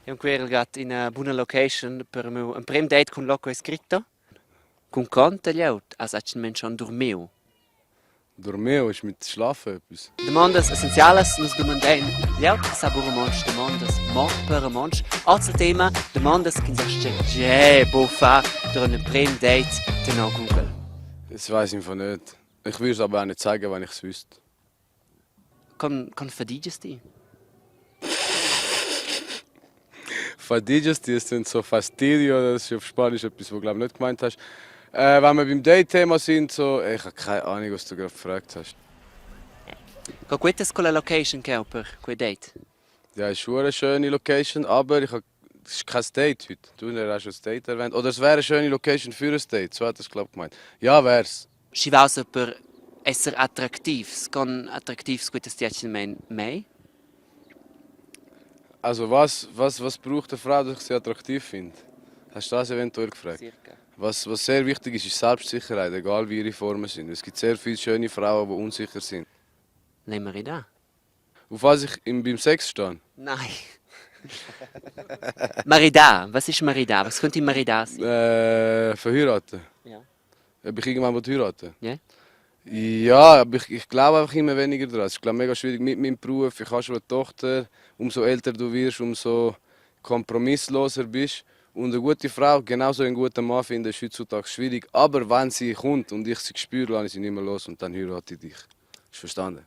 Io in una buona location per un primo date con loco iscritto. Con conta gli out, als ein Mensch schon dormiu. Dormeo ist mit Schlafen etwas. Demandas essenciales nos domandem gli out sabor monch demandas mo per monch. Altro tema demandas che sich bofa durch ein primo date genau Google. Das weiß ich einfach nicht. Ich würde es aber auch nicht zeigen, wenn ich es wüsste. Con fadiges di? Fadigas, die sind so fastidio, das ist auf Spanisch etwas, was du glaube ich nicht gemeint hast. Wenn wir beim Date-Thema sind, so, ich habe keine Ahnung, was du gerade gefragt hast. Quetas con la location che ho per quei date? Ja, es ist eine schöne Location, aber es ist kein Date heute. Du hast schon das Date erwähnt. Oder es wäre eine schöne Location für ein Date, so hat es glaube ich gemeint. Ja, wär's. Si va per essere attraktivs, con attraktivs quetas diacin mei? Also was braucht eine Frau, dass ich sie attraktiv finde? Hast du das eventuell gefragt? Circa. Was sehr wichtig ist, ist Selbstsicherheit, egal wie ihre Formen sind. Es gibt sehr viele schöne Frauen, die unsicher sind. Nehmen wir da? Auf was ich beim Sex stehe? Nein. Marida, was ist Marida? Was könnte Marida sein? Verheiraten. Ja. Ob ich irgendwann heiraten Ja? Ja, aber ich glaube einfach immer weniger daran. Es ist glaube mega schwierig mit meinem Beruf. Ich habe schon eine Tochter. Umso älter du wirst, umso kompromissloser bist. Und eine gute Frau, genauso einen guten Mann finden, ist heutzutage schwierig. Aber wenn sie kommt und ich sie spüre, lasse ich sie nicht mehr los und dann heirate ich dich. Ist verstanden?